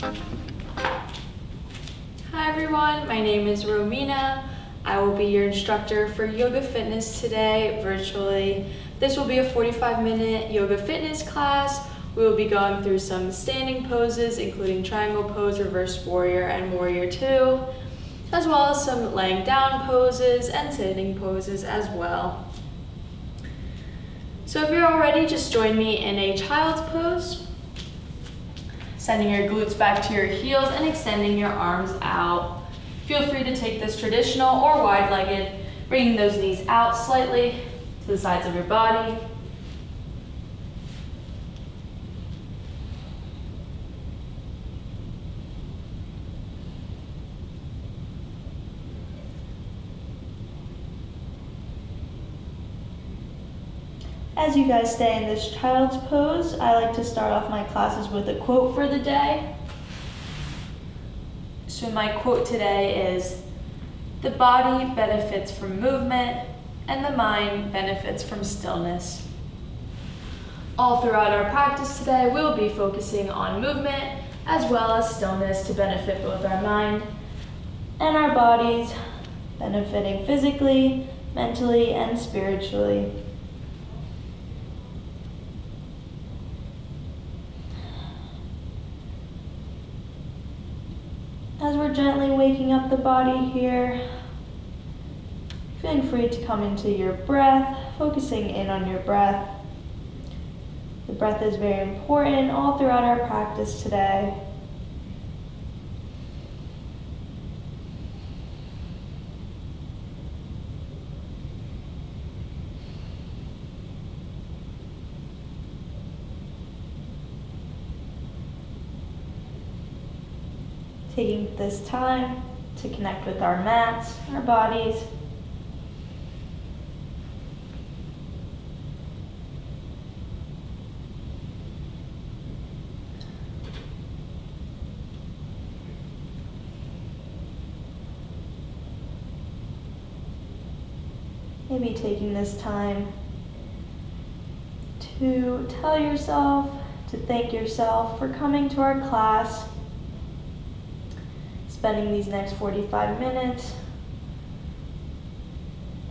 Hi everyone, my name is Romina. I will be your instructor for yoga fitness today virtually. This will be a 45-minute yoga fitness class. We will be going through some standing poses, including triangle pose, reverse warrior, and warrior two, as well as some laying down poses and sitting poses as well. So if you're all ready, just join me in a child's pose. Sending your glutes back to your heels and extending your arms out. Feel free to take this traditional or wide-legged, bringing those knees out slightly to the sides of your body. As you guys stay in this child's pose, I like to start off my classes with a quote for the day. So my quote today is, "The body benefits from movement and the mind benefits from stillness." All throughout our practice today, we'll be focusing on movement as well as stillness to benefit both our mind and our bodies, benefiting physically, mentally, and spiritually. As we're gently waking up the body here, feeling free to come into your breath, focusing in on your breath. The breath is very important all throughout our practice today. Taking this time to connect with our mats, our bodies. Maybe taking this time to tell yourself, to thank yourself for coming to our class. Spending these next 45 minutes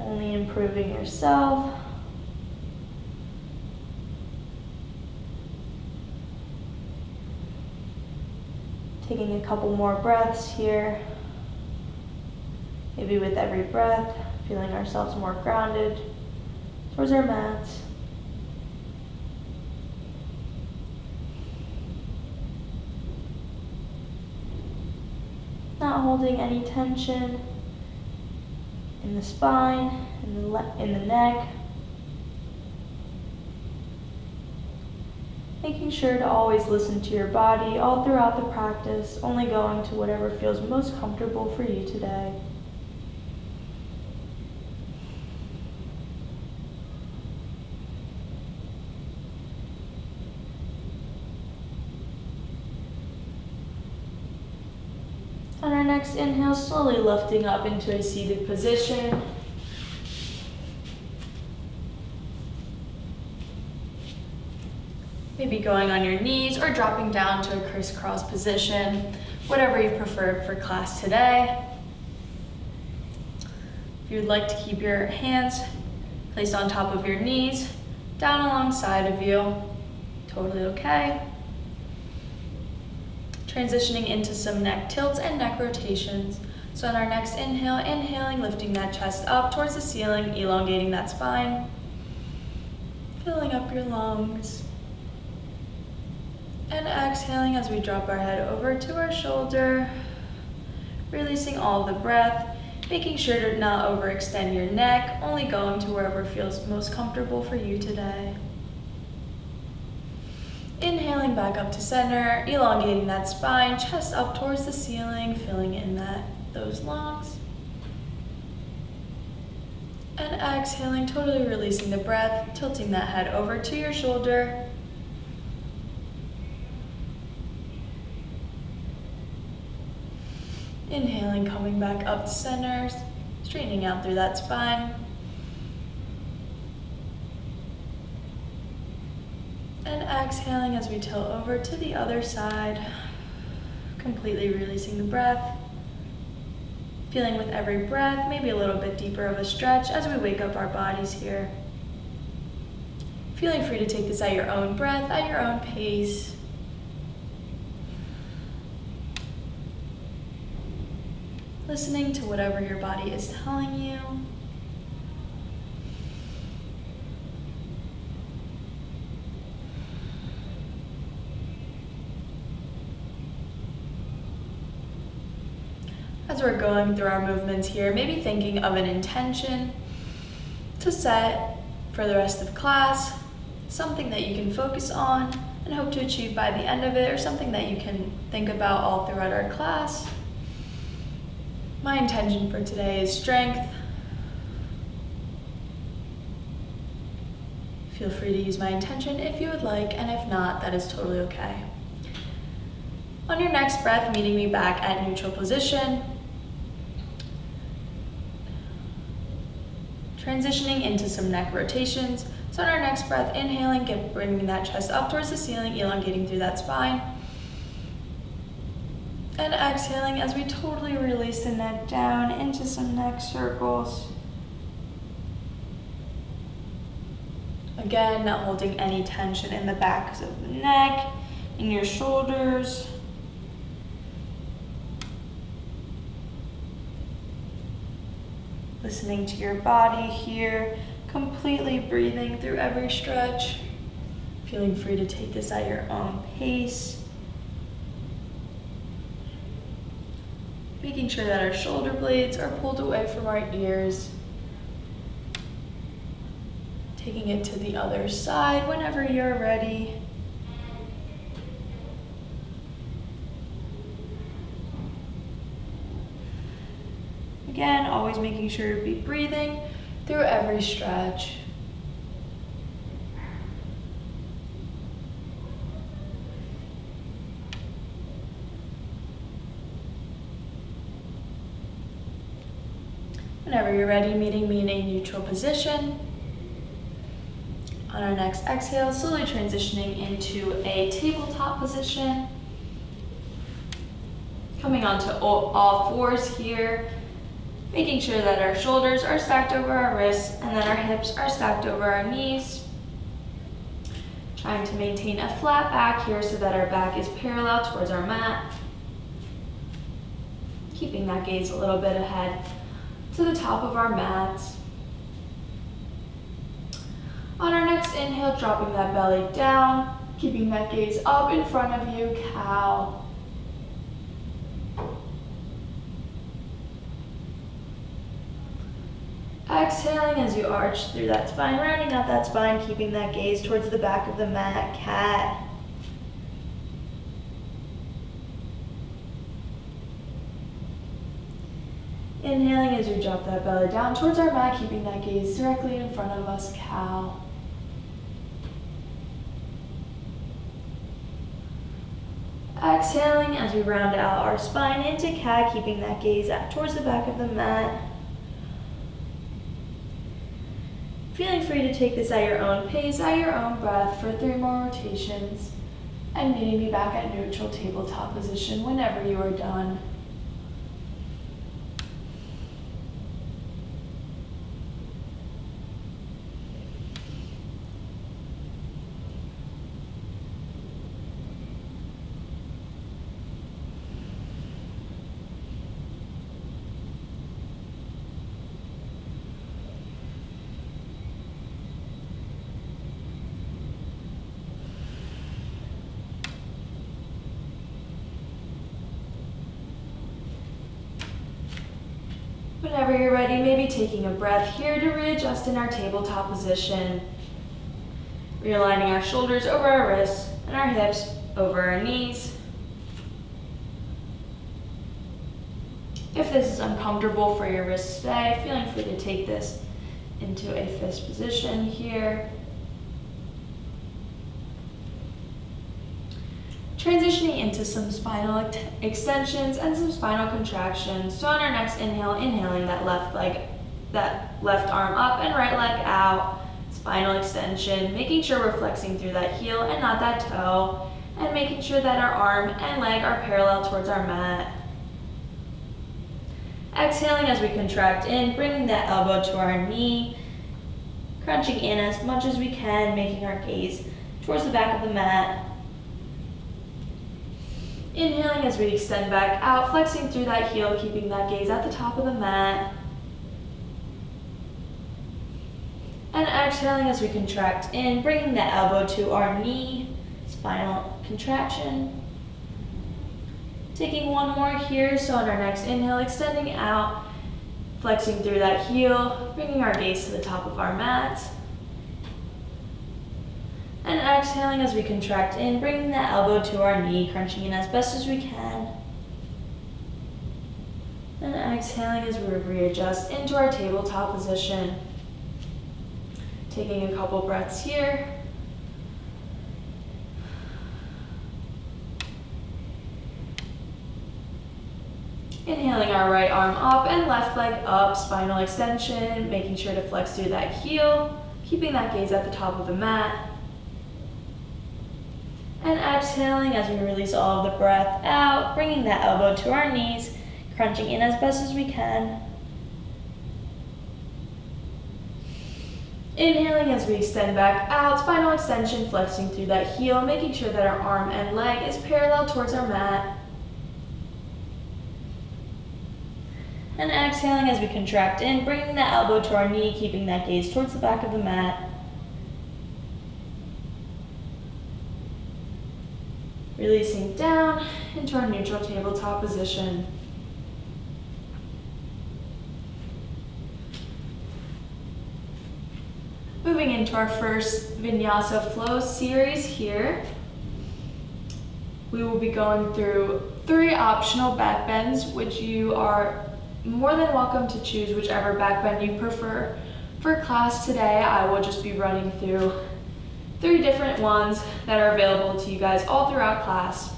only improving yourself. Taking a couple more breaths here. Maybe with every breath, feeling ourselves more grounded towards our mats. Not holding any tension in the spine, in the neck. Making sure to always listen to your body all throughout the practice, only going to whatever feels most comfortable for you today. On our next inhale, slowly lifting up into a seated position. Maybe going on your knees or dropping down to a crisscross position, whatever you prefer for class today. If you'd like to keep your hands placed on top of your knees, down alongside of you, totally okay. Transitioning into some neck tilts and neck rotations. So on our next inhale, inhaling, lifting that chest up towards the ceiling, elongating that spine, filling up your lungs. And exhaling as we drop our head over to our shoulder, releasing all the breath, making sure to not overextend your neck, only going to wherever feels most comfortable for you today. Inhaling back up to center, elongating that spine, chest up towards the ceiling, filling in those lungs. And exhaling, totally releasing the breath, tilting that head over to your shoulder. Inhaling, coming back up to center, straightening out through that spine. And exhaling as we tilt over to the other side. completely releasing the breath. Feeling with every breath, maybe a little bit deeper of a stretch as we wake up our bodies here. Feeling free to take this at your own breath, at your own pace. Listening to whatever your body is telling you. As we're going through our movements here, maybe thinking of an intention to set for the rest of class, something that you can focus on and hope to achieve by the end of it, or something that you can think about all throughout our class. My intention for today is strength. Feel free to use my intention if you would like, and if not, that is totally okay. On your next breath, meeting me back at neutral position. Transitioning into some neck rotations. So on our next breath, inhaling, bringing that chest up towards the ceiling, elongating through that spine. And exhaling as we totally release the neck down into some neck circles. Again, not holding any tension in the backs of the neck, in your shoulders. Listening to your body here, completely breathing through every stretch. Feeling free to take this at your own pace. Making sure that our shoulder blades are pulled away from our ears. Taking it to the other side whenever you're ready. Again, always making sure to be breathing through every stretch. Whenever you're ready, meeting me in a neutral position. On our next exhale, slowly transitioning into a tabletop position. Coming onto all fours here, making sure that our shoulders are stacked over our wrists and that our hips are stacked over our knees. Trying to maintain a flat back here so that our back is parallel towards our mat. Keeping that gaze a little bit ahead to the top of our mats. On our next inhale, dropping that belly down, keeping that gaze up in front of you, cow. Exhaling as you arch through that spine, rounding out that spine, keeping that gaze towards the back of the mat, cat. Inhaling as you drop that belly down towards our mat, keeping that gaze directly in front of us, cow. Exhaling as we round out our spine into cat, keeping that gaze towards the back of the mat. Feeling free to take this at your own pace, at your own breath for 3 more rotations, and meeting me back at neutral tabletop position whenever you are done. Whenever you're ready, maybe taking a breath here to readjust in our tabletop position. Realigning our shoulders over our wrists and our hips over our knees. If this is uncomfortable for your wrists today, feeling free to take this into a fist position here. Transitioning into some spinal extensions and some spinal contractions. So on our next inhale, inhaling that left arm up and right leg out, spinal extension, making sure we're flexing through that heel and not that toe. and making sure that our arm and leg are parallel towards our mat. Exhaling as we contract in, bringing that elbow to our knee, crunching in as much as we can, making our gaze towards the back of the mat. Inhaling as we extend back out, flexing through that heel, keeping that gaze at the top of the mat. And exhaling as we contract in, bringing the elbow to our knee, spinal contraction. Taking one more here, so on our next inhale, extending out, flexing through that heel, bringing our gaze to the top of our mat. And exhaling as we contract in, bringing that elbow to our knee, crunching in as best as we can. And exhaling as we readjust into our tabletop position. Taking a couple breaths here. Inhaling our right arm up and left leg up, spinal extension, making sure to flex through that heel, keeping that gaze at the top of the mat. And exhaling as we release all of the breath out, bringing that elbow to our knees, crunching in as best as we can. Inhaling as we extend back out, spinal extension, flexing through that heel, making sure that our arm and leg is parallel towards our mat. And exhaling as we contract in, bringing that elbow to our knee, keeping that gaze towards the back of the mat. Releasing down into our neutral tabletop position. Moving into our first vinyasa flow series here. We will be going through 3 optional back bends, which you are more than welcome to choose whichever back bend you prefer. For class today, I will just be running through 3 different ones that are available to you guys all throughout class.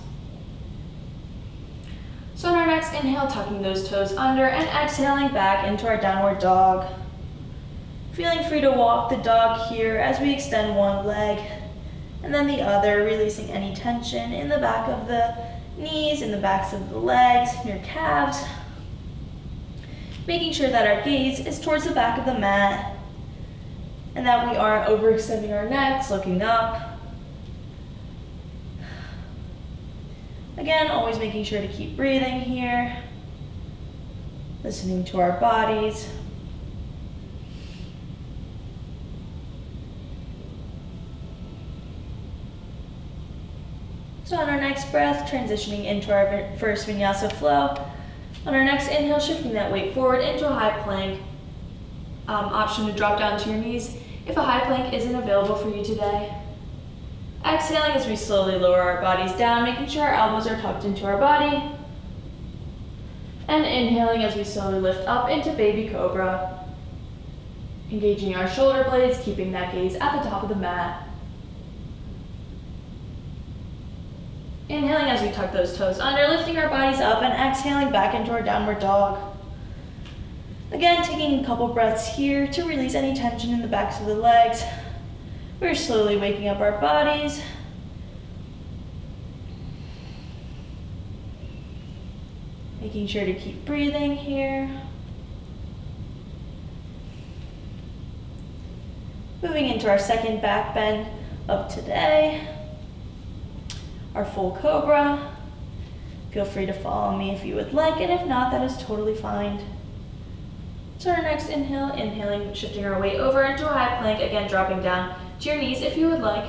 So on our next inhale, tucking those toes under and exhaling back into our downward dog. Feeling free to walk the dog here as we extend one leg and then the other, releasing any tension in the back of the knees, in the backs of the legs, in your calves. Making sure that our gaze is towards the back of the mat and that we aren't overextending our necks, looking up. Again, always making sure to keep breathing here, listening to our bodies. So on our next breath, transitioning into our first vinyasa flow. On our next inhale, shifting that weight forward into a high plank. Option to drop down to your knees if a high plank isn't available for you today. Exhaling as we slowly lower our bodies down, making sure our elbows are tucked into our body. And inhaling as we slowly lift up into baby cobra. Engaging our shoulder blades, keeping that gaze at the top of the mat. Inhaling as we tuck those toes under, lifting our bodies up and exhaling back into our downward dog. Again, taking a couple breaths here to release any tension in the backs of the legs. We're slowly waking up our bodies. Making sure to keep breathing here. Moving into our second back bend of today. Our full cobra. Feel free to follow me if you would like, and if not, that is totally fine. So our next inhale, inhaling, shifting our weight over into a high plank, again dropping down to your knees if you would like.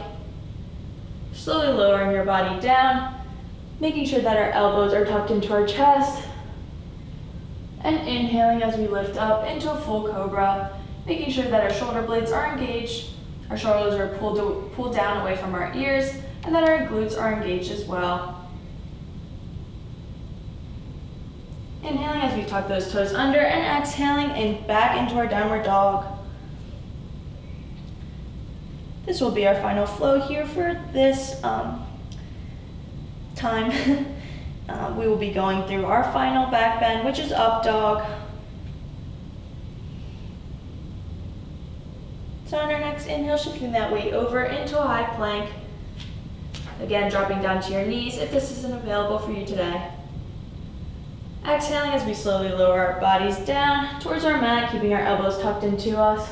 Slowly lowering your body down, making sure that our elbows are tucked into our chest. And inhaling as we lift up into a full cobra, making sure that our shoulder blades are engaged, our shoulders are pulled down away from our ears, and that our glutes are engaged as well. Inhaling as we tuck those toes under and exhaling in back into our downward dog. This will be our final flow here for this time. We will be going through our final back bend, which is up dog. So on our next inhale, shifting that weight over into a high plank. Again, dropping down to your knees if this isn't available for you today. Exhaling as we slowly lower our bodies down towards our mat, keeping our elbows tucked into us.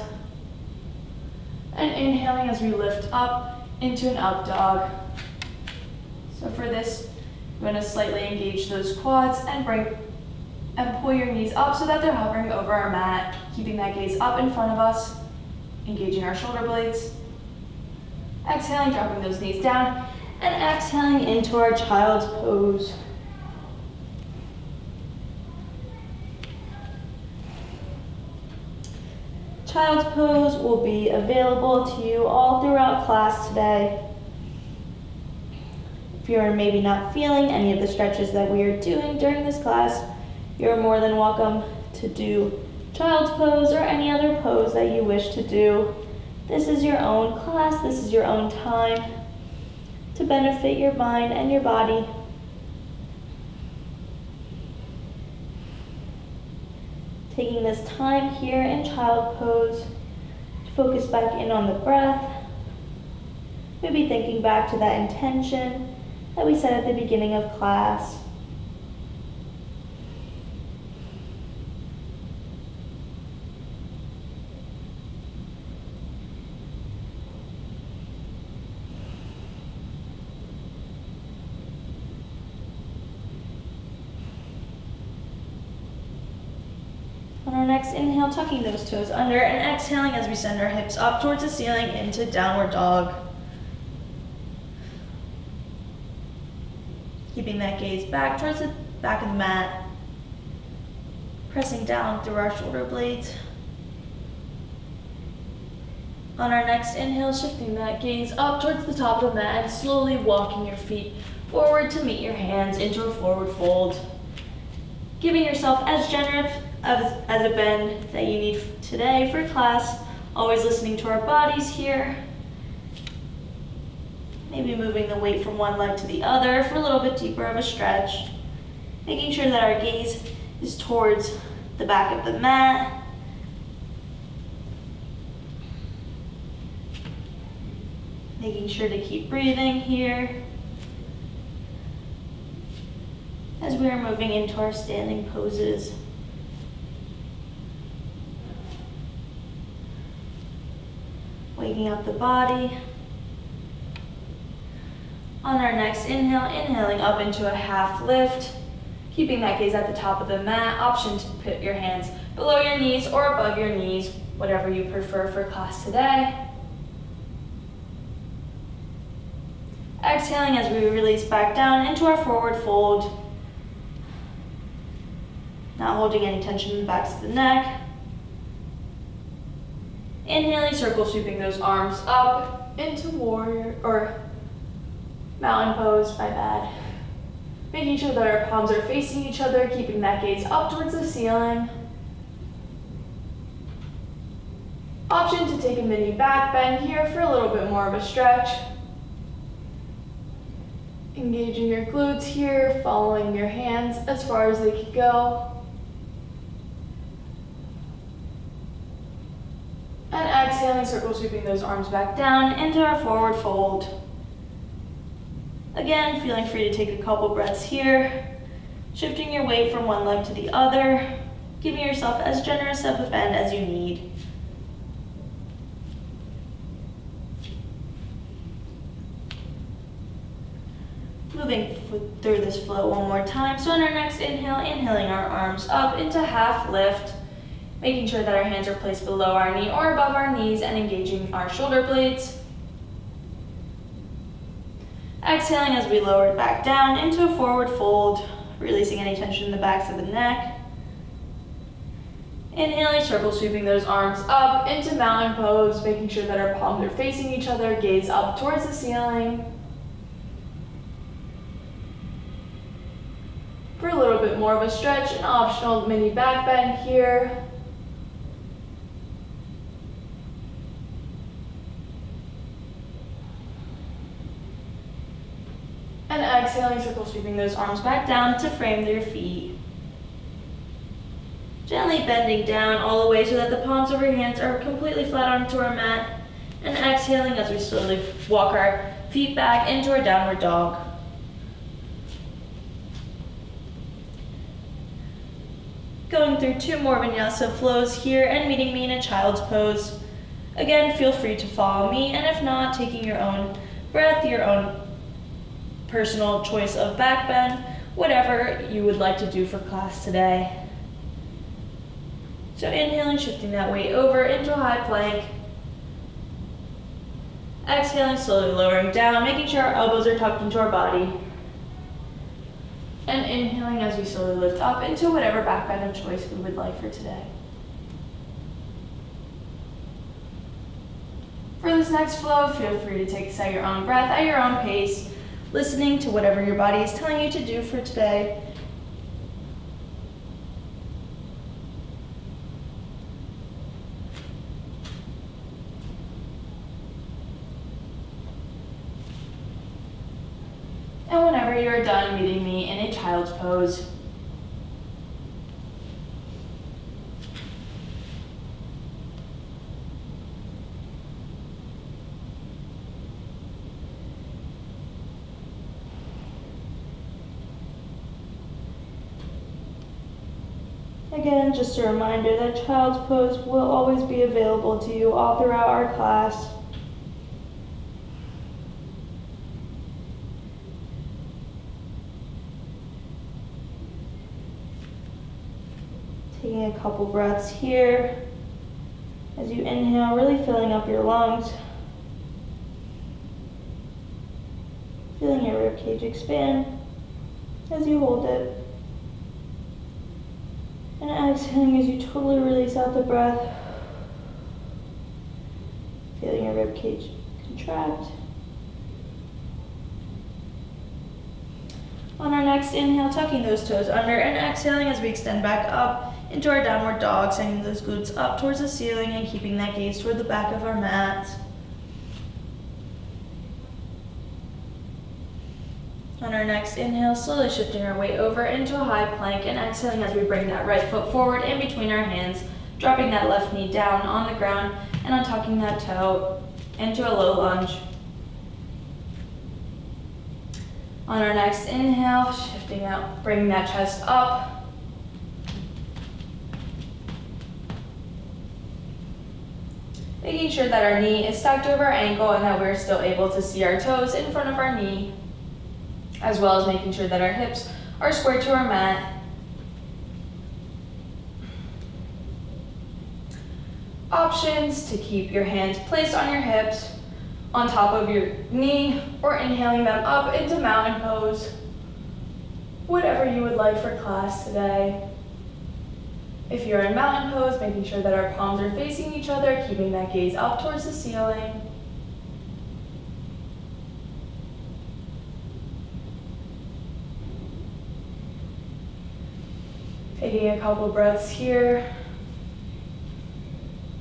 And inhaling as we lift up into an up dog. So for this, I'm going to slightly engage those quads and pull your knees up so that they're hovering over our mat, keeping that gaze up in front of us, engaging our shoulder blades. Exhaling, dropping those knees down, and exhaling into our child's pose. Child's pose will be available to you all throughout class today. If you're maybe not feeling any of the stretches that we are doing during this class, you're more than welcome to do child's pose or any other pose that you wish to do. This is your own class, this is your own time to benefit your mind and your body. Taking this time here in child pose to focus back in on the breath. Maybe thinking back to that intention that we set at the beginning of class. On our next inhale, tucking those toes under and exhaling as we send our hips up towards the ceiling into downward dog. Keeping that gaze back towards the back of the mat. Pressing down through our shoulder blades. On our next inhale, shifting that gaze up towards the top of the mat and slowly walking your feet forward to meet your hands into a forward fold. Giving yourself as generous as a bend that you need today for class. Always listening to our bodies here. Maybe moving the weight from one leg to the other for a little bit deeper of a stretch. Making sure that our gaze is towards the back of the mat. Making sure to keep breathing here as we are moving into our standing poses. Waking up the body. On our next inhale, inhaling up into a half lift, keeping that gaze at the top of the mat. Option to put your hands below your knees or above your knees, whatever you prefer for class today. Exhaling as we release back down into our forward fold. Not holding any tension in the backs of the neck. Inhaling, circle sweeping those arms up into warrior or mountain pose, my bad. Making sure that our palms are facing each other, keeping that gaze up towards the ceiling. Option to take a mini back bend here for a little bit more of a stretch. Engaging your glutes here, following your hands as far as they can go. And exhaling, circle sweeping those arms back down into our forward fold. Again, feeling free to take a couple breaths here. Shifting your weight from one leg to the other. Giving yourself as generous of a bend as you need. Moving through this flow one more time. So on our next inhale, inhaling our arms up into half lift. Making sure that our hands are placed below our knee or above our knees and engaging our shoulder blades. Exhaling as we lower it back down into a forward fold, releasing any tension in the backs of the neck. Inhaling, circle sweeping those arms up into mountain pose, making sure that our palms are facing each other, gaze up towards the ceiling. For a little bit more of a stretch, an optional mini back bend here. And exhaling, circle sweeping those arms back down to frame your feet. Gently bending down all the way so that the palms of your hands are completely flat onto our mat. And exhaling as we slowly walk our feet back into our downward dog. Going through 2 more vinyasa flows here and meeting me in a child's pose. Again, feel free to follow me, and if not, taking your own breath, your own personal choice of back bend, whatever you would like to do for class today. So inhaling, shifting that weight over into a high plank. Exhaling, slowly lowering down, making sure our elbows are tucked into our body. And inhaling as we slowly lift up into whatever back bend of choice we would like for today. For this next flow, feel free to take this at your own breath, at your own pace, listening to whatever your body is telling you to do for today. And whenever you are done, meeting me in a child's pose. Again, just a reminder that child's pose will always be available to you all throughout our class. Taking a couple breaths here. As you inhale, really filling up your lungs. Feeling your ribcage expand as you hold it. And exhaling as you totally release out the breath. Feeling your ribcage contract. On our next inhale, tucking those toes under and exhaling as we extend back up into our downward dog, sending those glutes up towards the ceiling and keeping that gaze toward the back of our mats. On our next inhale, slowly shifting our weight over into a high plank and exhaling as we bring that right foot forward in between our hands, dropping that left knee down on the ground and untucking that toe into a low lunge. On our next inhale, shifting out, bringing that chest up. Making sure that our knee is stacked over our ankle and that we're still able to see our toes in front of our knee, as well as making sure that our hips are square to our mat. Options to keep your hands placed on your hips, on top of your knee, or inhaling them up into mountain pose. Whatever you would like for class today. If you're in mountain pose, making sure that our palms are facing each other, keeping that gaze up towards the ceiling. Taking a couple breaths here.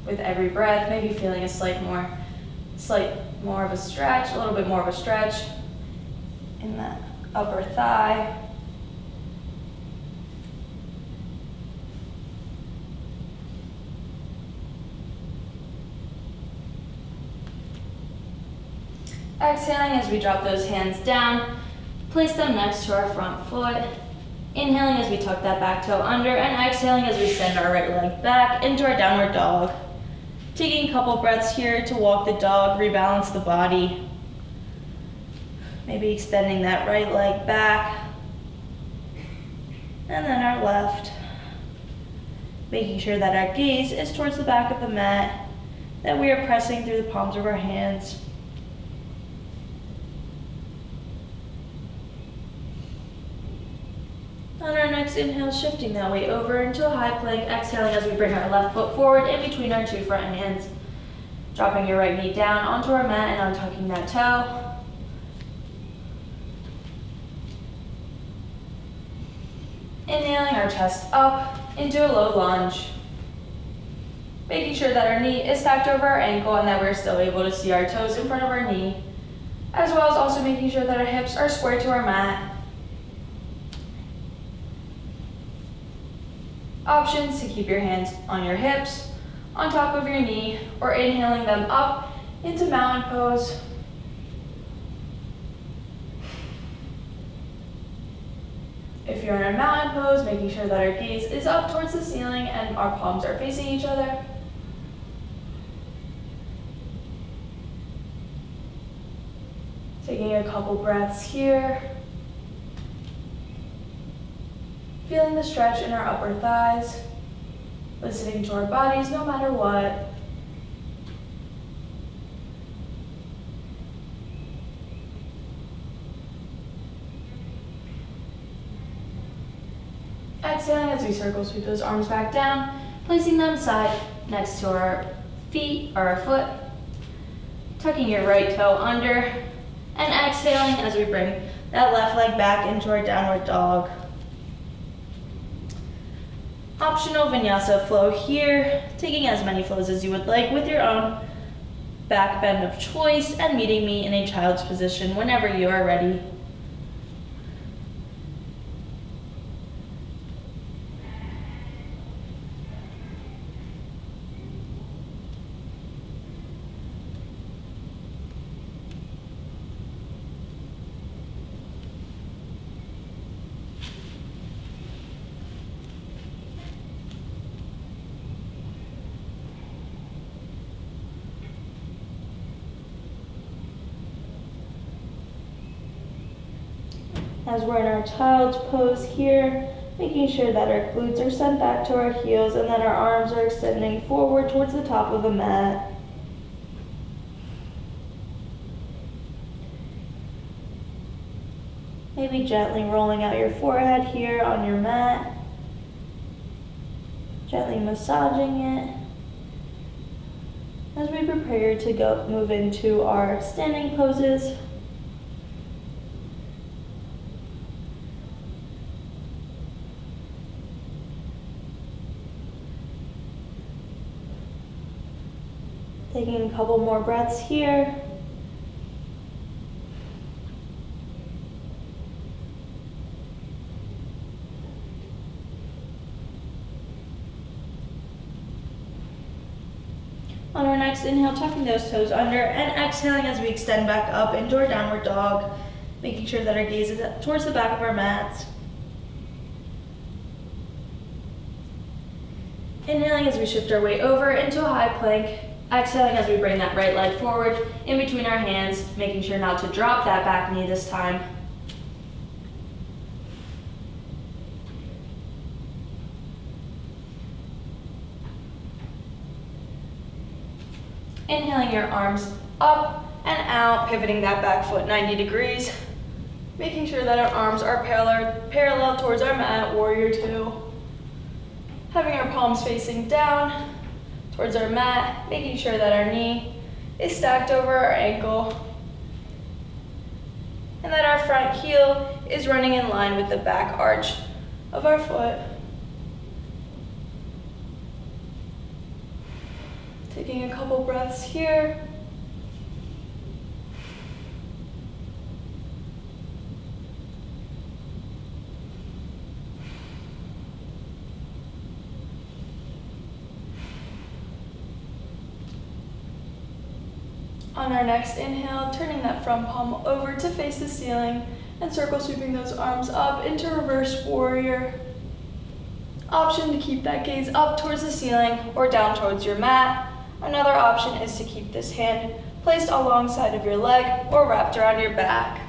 With every breath, maybe feeling a slight more of a stretch, a little bit more of a stretch in that upper thigh. Exhaling as we drop those hands down, place them next to our front foot. Inhaling as we tuck that back toe under, and exhaling as we send our right leg back into our downward dog. Taking a couple breaths here to walk the dog, rebalance the body. Maybe extending that right leg back, and then our left. Making sure that our gaze is towards the back of the mat, that we are pressing through the palms of our hands. On our next inhale, shifting that weight over into a high plank, exhaling as we bring our left foot forward in between our 2 front hands. Dropping your right knee down onto our mat and untucking that toe. Inhaling our chest up into a low lunge. Making sure that our knee is stacked over our ankle and that we're still able to see our toes in front of our knee, as well as also making sure that our hips are square to our mat. Options to keep your hands on your hips, on top of your knee, or inhaling them up into mountain pose. If you're in a mountain pose, making sure that our gaze is up towards the ceiling and our palms are facing each other. Taking a couple breaths here. Feeling the stretch in our upper thighs. Listening to our bodies no matter what. Exhaling as we circle sweep those arms back down, placing them side next to our feet or our foot. Tucking your right toe under, and exhaling as we bring that left leg back into our downward dog. Optional vinyasa flow here, taking as many flows as you would like with your own back bend of choice and meeting me in a child's position whenever you are ready. As we're in our child's pose here, making sure that our glutes are sent back to our heels and that our arms are extending forward towards the top of the mat. Maybe gently rolling out your forehead here on your mat. Gently massaging it. As we prepare to move into our standing poses. Taking a couple more breaths here. On our next inhale, tucking those toes under and exhaling as we extend back up into our downward dog, making sure that our gaze is towards the back of our mats. Inhaling as we shift our weight over into a high plank. Exhaling as we bring that right leg forward in between our hands, making sure not to drop that back knee this time. Inhaling your arms up and out, pivoting that back foot 90 degrees, making sure that our arms are parallel towards our mat, warrior two. Having our palms facing down towards our mat, making sure that our knee is stacked over our ankle and that our front heel is running in line with the back arch of our foot. Taking a couple breaths here. On our next inhale, turning that front palm over to face the ceiling and circle sweeping those arms up into reverse warrior. Option to keep that gaze up towards the ceiling or down towards your mat. Another option is to keep this hand placed alongside of your leg or wrapped around your back.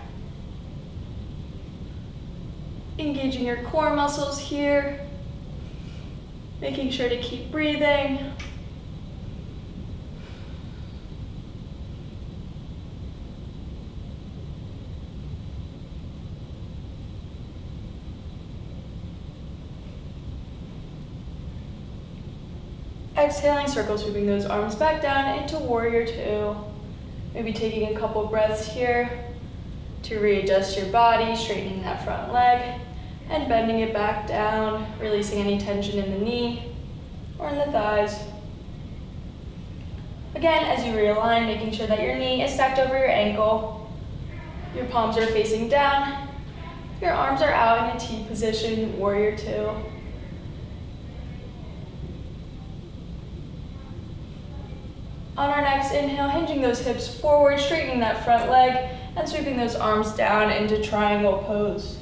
Engaging your core muscles here, making sure to keep breathing. Exhaling, circle sweeping those arms back down into warrior two. Maybe taking a couple breaths here to readjust your body, straightening that front leg and bending it back down, releasing any tension in the knee or in the thighs. Again, as you realign, making sure that your knee is stacked over your ankle, your palms are facing down, your arms are out in a T position, warrior two. On our next inhale, hinging those hips forward, straightening that front leg, and sweeping those arms down into triangle pose.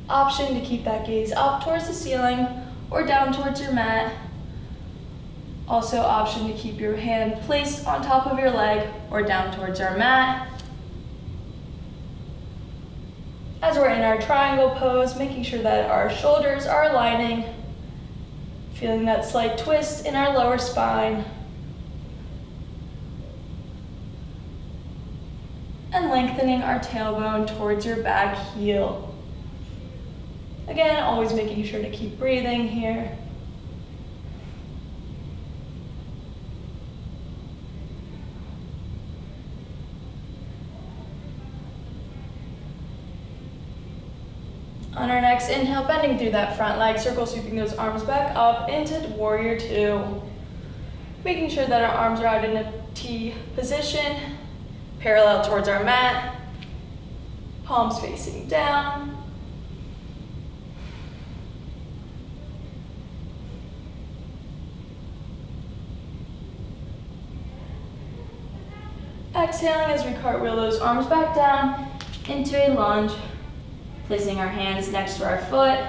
Option to keep that gaze up towards the ceiling or down towards your mat. Also option to keep your hand placed on top of your leg or down towards our mat. As we're in our triangle pose, making sure that our shoulders are aligning, feeling that slight twist in our lower spine, and lengthening our tailbone towards your back heel. Again, always making sure to keep breathing here. On our next inhale, bending through that front leg, circle sweeping those arms back up into warrior two. Making sure that our arms are out in a T position, parallel towards our mat, palms facing down. Exhaling as we cartwheel those arms back down into a lunge, placing our hands next to our foot.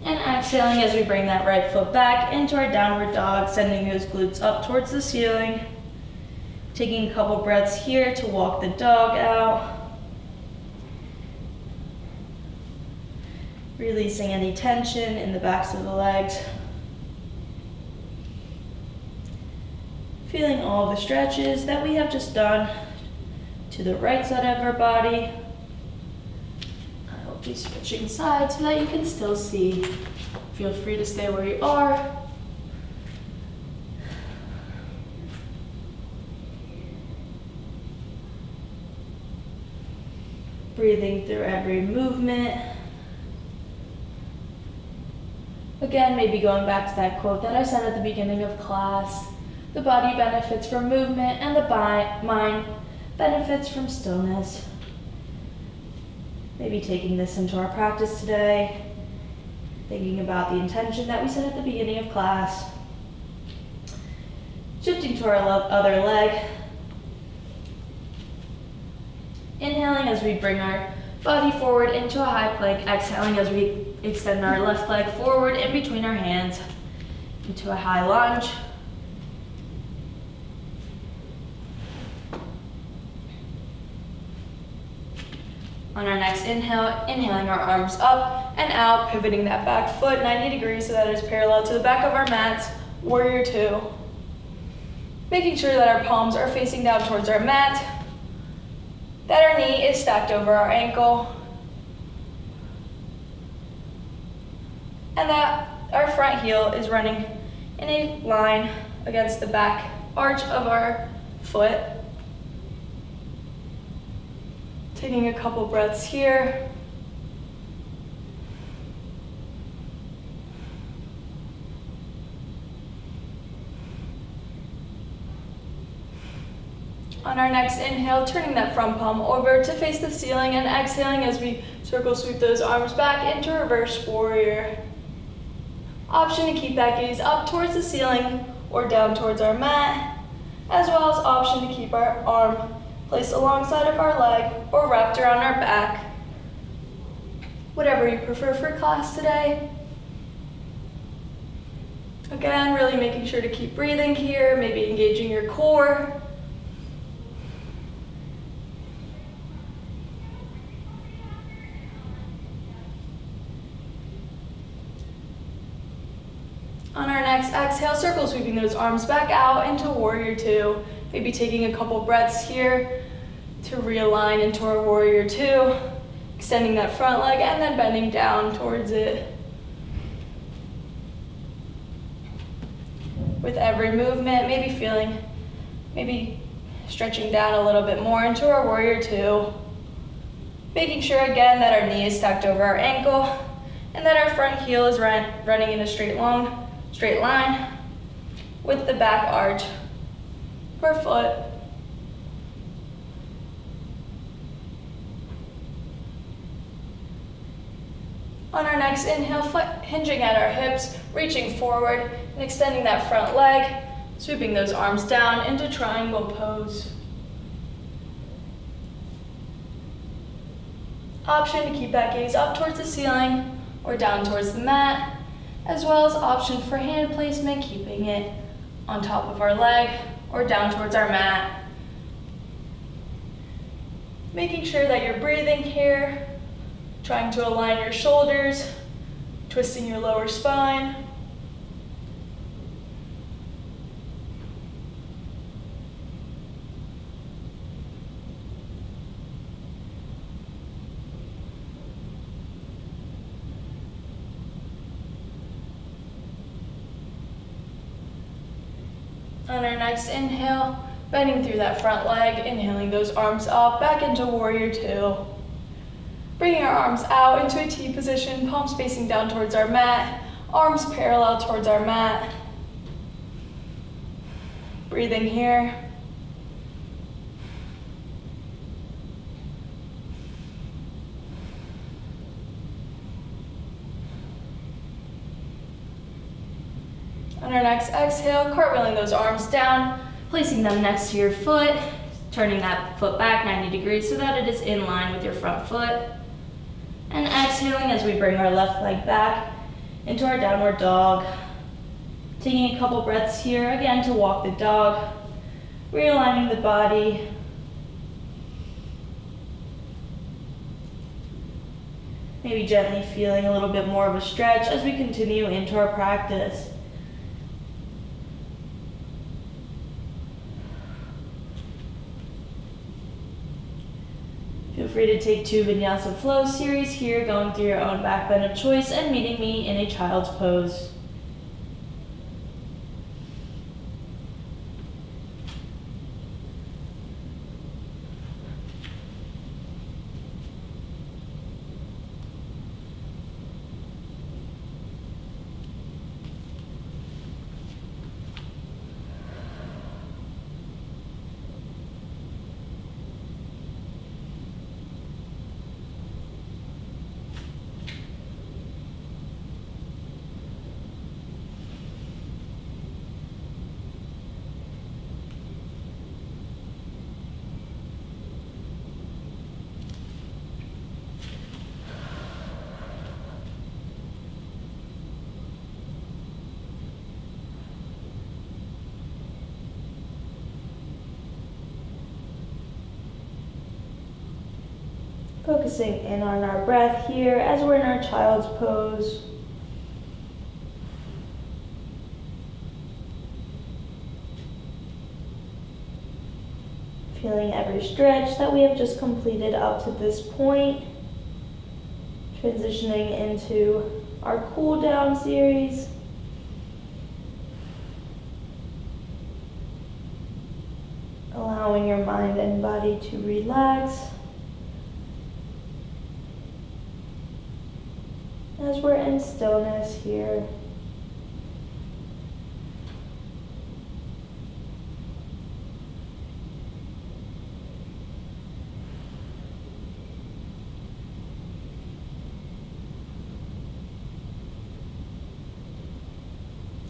And exhaling as we bring that right foot back into our downward dog, sending those glutes up towards the ceiling. Taking a couple breaths here to walk the dog out. Releasing any tension in the backs of the legs. Feeling all the stretches that we have just done to the right side of our body. I will be switching sides so that you can still see. Feel free to stay where you are. Breathing through every movement. Again, maybe going back to that quote that I said at the beginning of class. The body benefits from movement and the mind benefits from stillness. Maybe taking this into our practice today, thinking about the intention that we set at the beginning of class. Shifting to our other leg. Inhaling as we bring our body forward into a high plank. Exhaling as we extend our left leg forward in between our hands into a high lunge. On our next inhale, inhaling our arms up and out, pivoting that back foot 90 degrees so that it is parallel to the back of our mats, warrior two. Making sure that our palms are facing down towards our mat, that our knee is stacked over our ankle, and that our front heel is running in a line against the back arch of our foot. Taking a couple breaths here. On our next inhale, turning that front palm over to face the ceiling and exhaling as we circle sweep those arms back into reverse warrior. Option to keep that gaze up towards the ceiling or down towards our mat, as well as option to keep our arm placed alongside of our leg or wrapped around our back. Whatever you prefer for class today. Again, really making sure to keep breathing here, maybe engaging your core. On our next exhale, circle sweeping those arms back out into warrior two. Maybe taking a couple breaths here to realign into our warrior two, extending that front leg and then bending down towards it. With every movement, maybe stretching down a little bit more into our warrior two. Making sure again that our knee is stacked over our ankle and that our front heel is running in a straight line with the back arch per foot. On our next inhale, hinging at our hips, reaching forward and extending that front leg, sweeping those arms down into triangle pose. Option to keep that gaze up towards the ceiling or down towards the mat, as well as option for hand placement, keeping it on top of our leg or down towards our mat. Making sure that you're breathing here, trying to align your shoulders, twisting your lower spine. On our next inhale, bending through that front leg, inhaling those arms up, back into Warrior Two. Bringing our arms out into a T position, palms facing down towards our mat, arms parallel towards our mat. Breathing here. On our next exhale, cartwheeling those arms down, placing them next to your foot, turning that foot back 90 degrees so that it is in line with your front foot. And exhaling as we bring our left leg back into our downward dog. Taking a couple breaths here, again to walk the dog, realigning the body. Maybe gently feeling a little bit more of a stretch as we continue into our practice. Feel free to take 2 Vinyasa Flow series here, going through your own back bend of choice and meeting me in a child's pose. Focusing in on our breath here as we're in our child's pose. Feeling every stretch that we have just completed up to this point. Transitioning into our cool down series. Allowing your mind and body to relax. As we're in stillness here.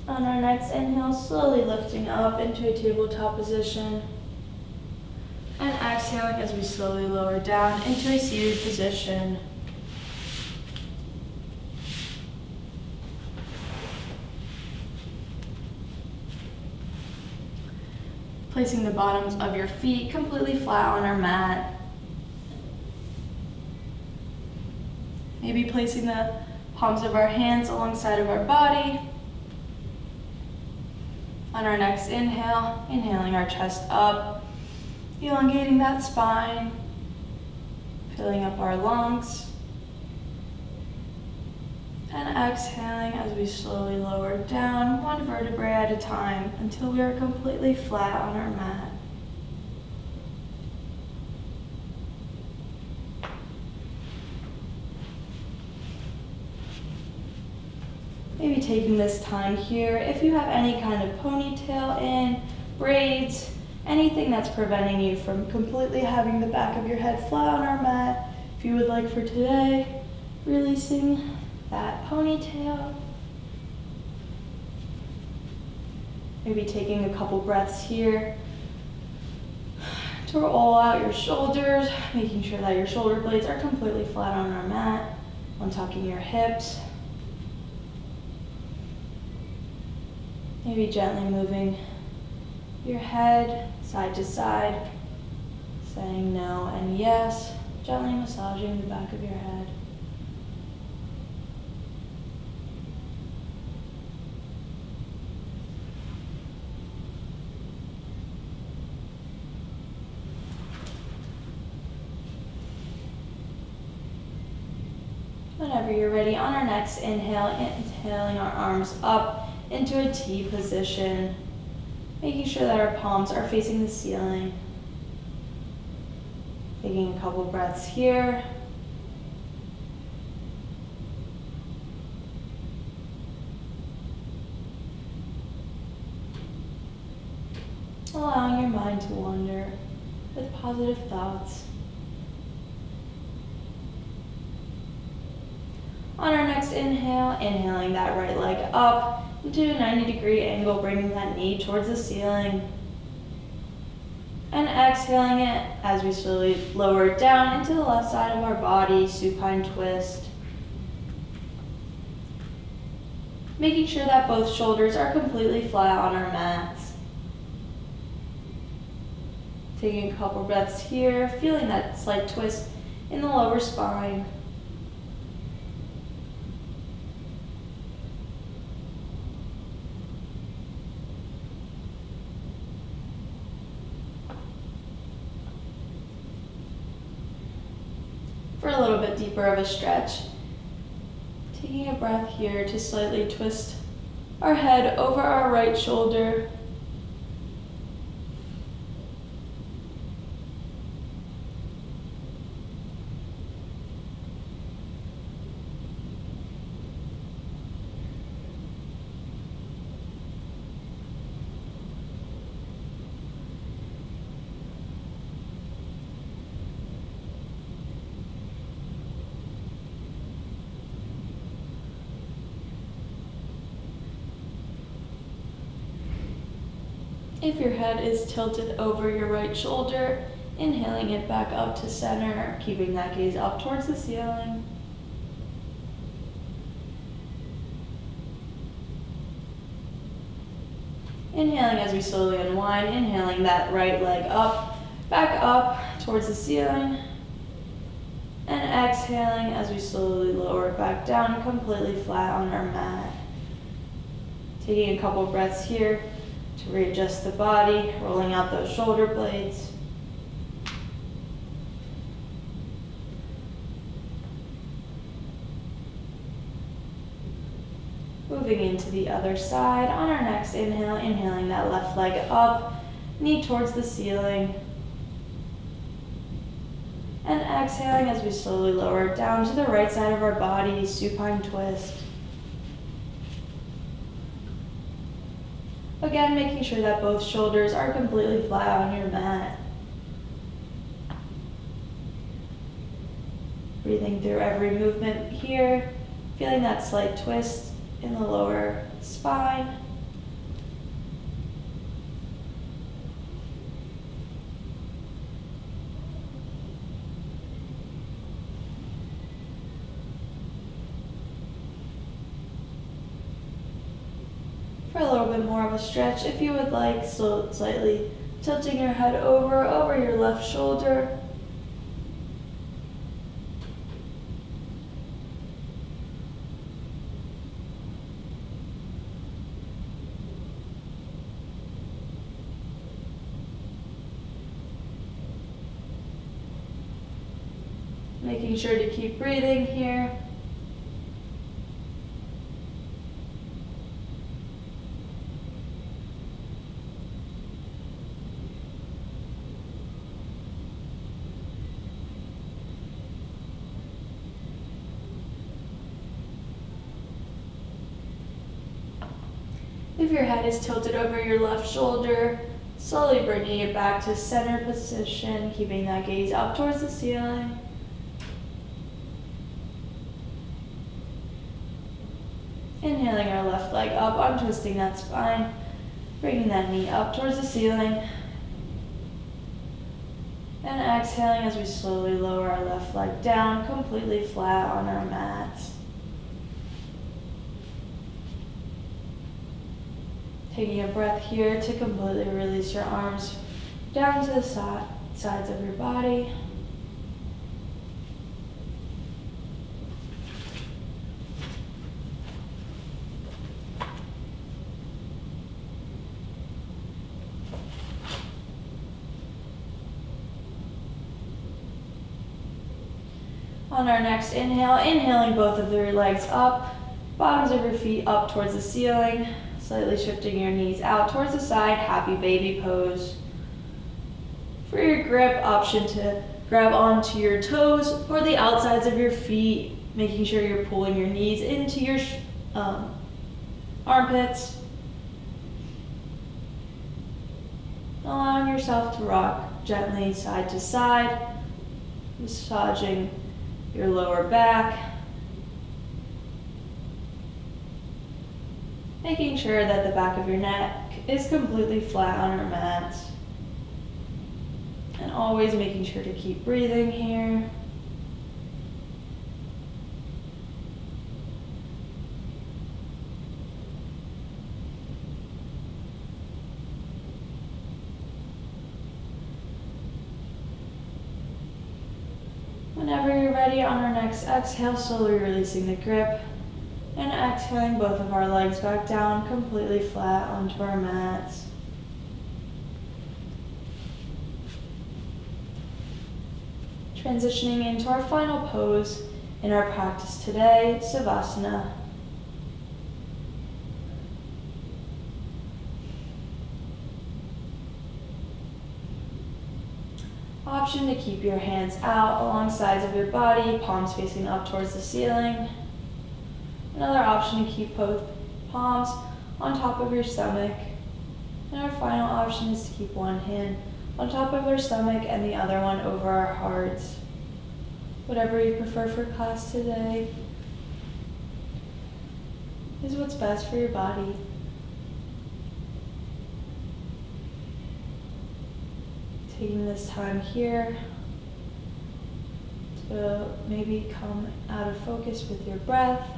On our next inhale, slowly lifting up into a tabletop position. And exhaling as we slowly lower down into a seated position. Placing the bottoms of your feet completely flat on our mat. Maybe placing the palms of our hands alongside of our body. On our next inhale, inhaling our chest up, elongating that spine, filling up our lungs. And exhaling as we slowly lower down, one vertebrae at a time, until we are completely flat on our mat. Maybe taking this time here, if you have any kind of ponytail in, braids, anything that's preventing you from completely having the back of your head flat on our mat, if you would like for today, releasing that ponytail. Maybe taking a couple breaths here to roll out your shoulders, making sure that your shoulder blades are completely flat on our mat, untucking your hips. Maybe gently moving your head side to side, saying no and yes, gently massaging the back of your head. Whenever you're ready, on our next inhale, inhaling our arms up into a T position, making sure that our palms are facing the ceiling. Taking a couple breaths here. Allowing your mind to wander with positive thoughts. On our next inhale, inhaling that right leg up into a 90-degree angle, bringing that knee towards the ceiling. And exhaling it as we slowly lower it down into the left side of our body, supine twist. Making sure that both shoulders are completely flat on our mats. Taking a couple breaths here, feeling that slight twist in the lower spine. For a little bit deeper of a stretch, taking a breath here to slightly twist our head over our right shoulder. If your head is tilted over your right shoulder, inhaling it back up to center, keeping that gaze up towards the ceiling. Inhaling as we slowly unwind, inhaling that right leg up, back up towards the ceiling. And exhaling as we slowly lower it back down, completely flat on our mat. Taking a couple breaths here to readjust the body, rolling out those shoulder blades. Moving into the other side. On our next inhale, inhaling that left leg up, knee towards the ceiling. And exhaling as we slowly lower it down to the right side of our body, supine twist. Again, making sure that both shoulders are completely flat on your mat. Breathing through every movement here, feeling that slight twist in the lower spine. For a little bit more of a stretch, if you would like, so slightly tilting your head over your left shoulder. Making sure to keep breathing here. If your head is tilted over your left shoulder, slowly bringing it back to center position, keeping that gaze up towards the ceiling. Inhaling our left leg up, untwisting that spine, bringing that knee up towards the ceiling. And exhaling as we slowly lower our left leg down, completely flat on our mats. Taking a breath here to completely release your arms down to the sides of your body. On our next inhale, inhaling both of your legs up, bottoms of your feet up towards the ceiling, slightly shifting your knees out towards the side, happy baby pose. For your grip, option to grab onto your toes or the outsides of your feet, making sure you're pulling your knees into your armpits. Allowing yourself to rock gently side to side, massaging your lower back, making sure that the back of your neck is completely flat on your mat, and always making sure to keep breathing here. Whenever you're ready, on our next exhale, slowly releasing the grip and exhaling both of our legs back down, completely flat onto our mats. Transitioning into our final pose in our practice today, Savasana. Option to keep your hands out along sides of your body, palms facing up towards the ceiling. Another option to keep both palms on top of your stomach. And our final option is to keep one hand on top of our stomach and the other one over our hearts. Whatever you prefer for class today is what's best for your body. Taking this time here to maybe come out of focus with your breath.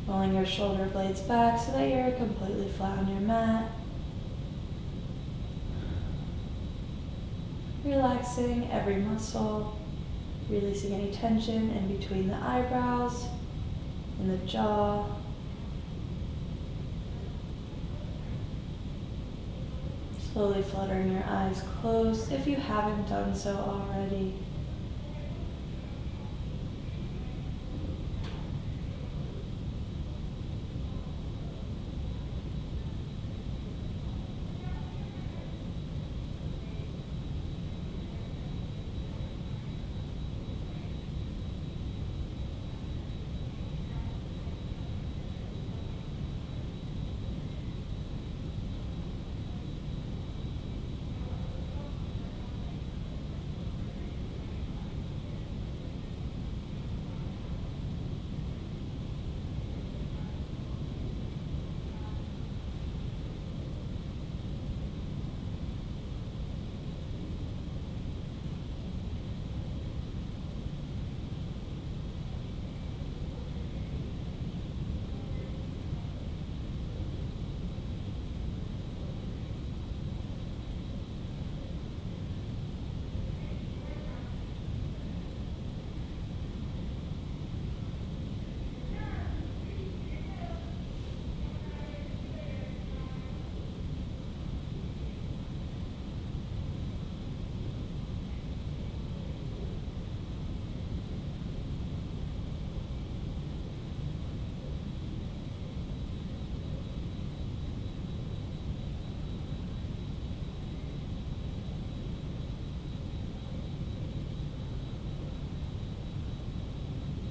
Rolling your shoulder blades back so that you're completely flat on your mat. Relaxing every muscle, releasing any tension in between the eyebrows and the jaw. Slowly fluttering your eyes closed if you haven't done so already.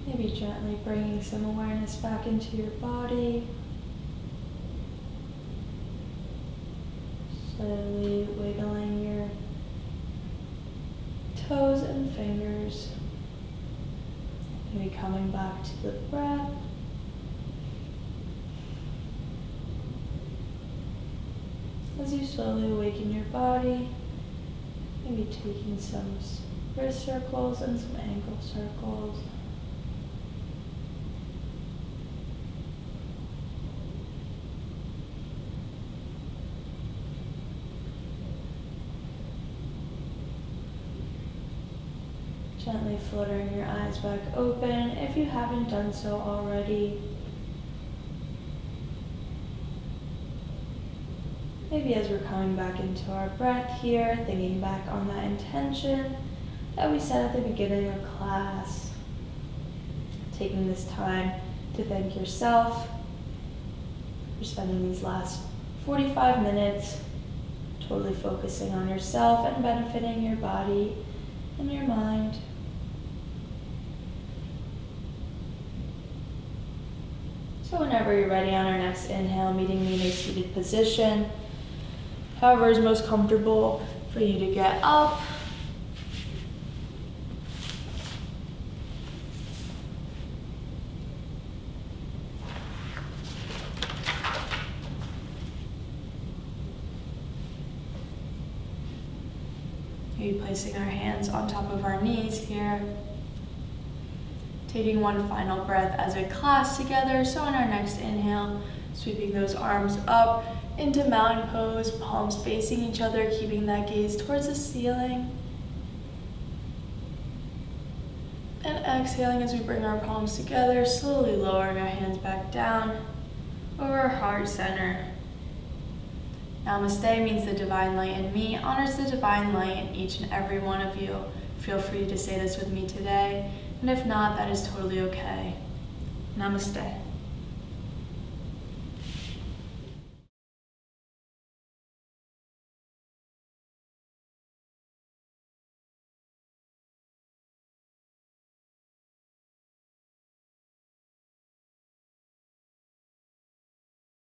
Maybe gently bringing some awareness back into your body. Slowly wiggling your toes and fingers. Maybe coming back to the breath. As you slowly awaken your body, maybe taking some wrist circles and some ankle circles. Gently fluttering your eyes back open if you haven't done so already. Maybe as we're coming back into our breath here, thinking back on that intention that we set at the beginning of class. Taking this time to thank yourself for spending these last 45 minutes totally focusing on yourself and benefiting your body and your mind. So whenever you're ready on our next inhale, meeting me in a seated position. However is most comfortable for you to get up. Maybe placing our hands on top of our knees here. Taking one final breath as we clasp together. So in our next inhale, sweeping those arms up into mountain pose, palms facing each other, keeping that gaze towards the ceiling. And exhaling as we bring our palms together, slowly lowering our hands back down over our heart center. Namaste means the divine light in me honors the divine light in each and every one of you. Feel free to say this with me today, and if not, that is totally okay. Namaste.